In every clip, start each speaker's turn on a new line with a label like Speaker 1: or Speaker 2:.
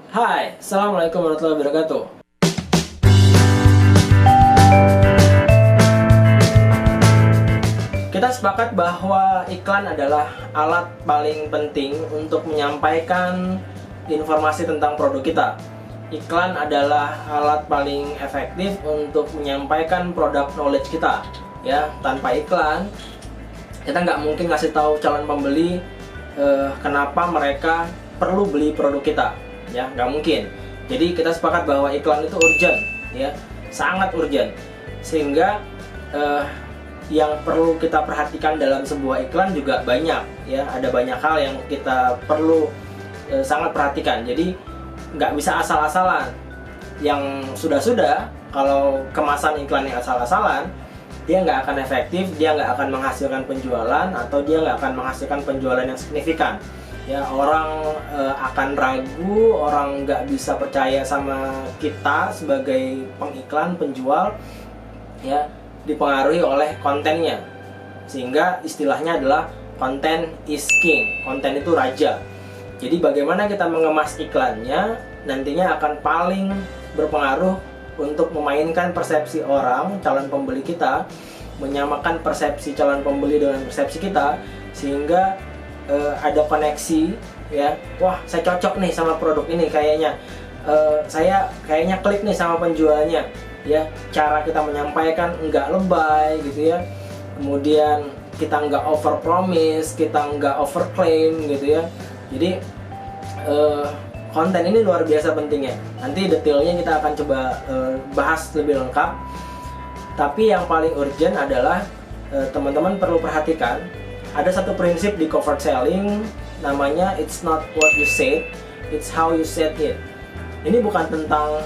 Speaker 1: Hai, Assalamualaikum warahmatullahi wabarakatuh. Kita sepakat bahwa iklan adalah alat paling penting untuk menyampaikan informasi tentang produk kita. Iklan adalah alat paling efektif untuk menyampaikan produk knowledge kita. Ya, tanpa iklan, kita nggak mungkin ngasih tahu calon pembeli kenapa mereka perlu beli produk kita. Ya, nggak mungkin. Jadi kita sepakat bahwa iklan itu urgent, ya, sangat urgent, sehingga yang perlu kita perhatikan dalam sebuah iklan juga banyak, ya, ada banyak hal yang kita perlu sangat perhatikan. Jadi nggak bisa asal-asalan. Yang sudah-sudah, kalau kemasan iklan yang asal-asalan, dia nggak akan efektif, dia nggak akan menghasilkan penjualan, atau dia nggak akan menghasilkan penjualan yang signifikan. Ya, orang akan ragu, orang nggak bisa percaya sama kita sebagai pengiklan, penjual, ya, dipengaruhi oleh kontennya. Sehingga istilahnya adalah content is king, konten itu raja. Jadi bagaimana kita mengemas iklannya nantinya akan paling berpengaruh untuk memainkan persepsi orang, calon pembeli kita, menyamakan persepsi calon pembeli dengan persepsi kita, sehingga ada koneksi, ya. Wah, saya cocok nih sama produk ini kayaknya. Saya kayaknya klik nih sama penjualnya, ya. Cara kita menyampaikan nggak lebay gitu, ya. Kemudian kita nggak over promise, kita nggak over claim gitu, ya. Jadi konten ini luar biasa pentingnya. Nanti detailnya kita akan coba bahas lebih lengkap. Tapi yang paling urgent adalah teman-teman perlu perhatikan, ada satu prinsip di covert selling, namanya it's not what you said, it's how you said it. Ini bukan tentang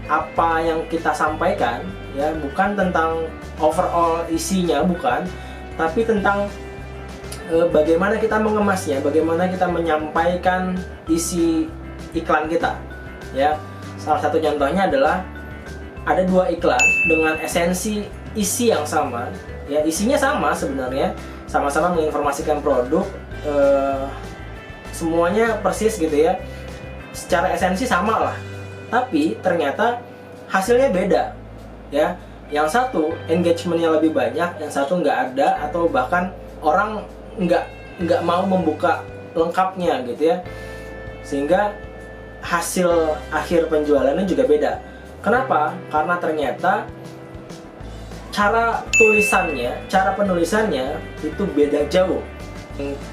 Speaker 1: apa yang kita sampaikan, ya, bukan tentang overall isinya, bukan, tapi tentang bagaimana kita mengemasnya, bagaimana kita menyampaikan isi iklan kita, ya. Salah satu contohnya adalah ada dua iklan dengan esensi isi yang sama, ya, isinya sama sebenarnya, sama-sama menginformasikan produk, semuanya persis gitu, ya, secara esensi sama lah, tapi ternyata hasilnya beda, ya. Yang satu engagementnya lebih banyak, yang satu nggak ada, atau bahkan orang nggak mau membuka lengkapnya gitu, ya, sehingga hasil akhir penjualannya juga beda. Kenapa? Karena ternyata cara tulisannya, cara penulisannya itu beda jauh.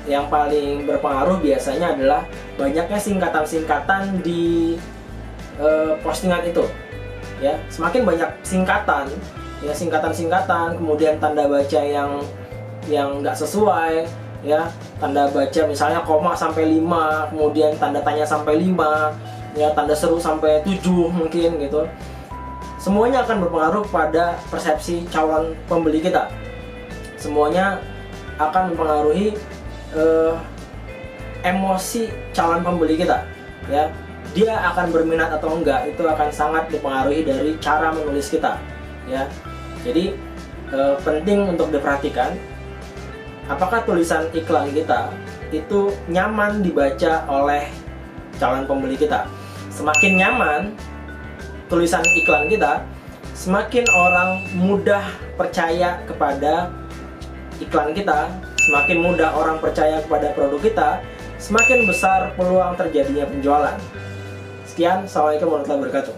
Speaker 1: Yang paling berpengaruh biasanya adalah banyaknya singkatan-singkatan di postingan itu, ya. Semakin banyak singkatan, ya, singkatan-singkatan, kemudian tanda baca yang nggak sesuai, ya, tanda baca misalnya koma sampai 5, kemudian tanda tanya sampai 5, ya, tanda seru sampai 7 mungkin gitu. Semuanya akan berpengaruh pada persepsi calon pembeli kita. Semuanya akan mempengaruhi emosi calon pembeli kita, ya. Dia akan berminat atau enggak itu akan sangat dipengaruhi dari cara menulis kita, ya. Jadi penting untuk diperhatikan, apakah tulisan iklan kita itu nyaman dibaca oleh calon pembeli kita. Semakin nyaman tulisan iklan kita, semakin orang mudah percaya kepada iklan kita, semakin mudah orang percaya kepada produk kita, semakin besar peluang terjadinya penjualan. Sekian, Assalamualaikum warahmatullahi wabarakatuh.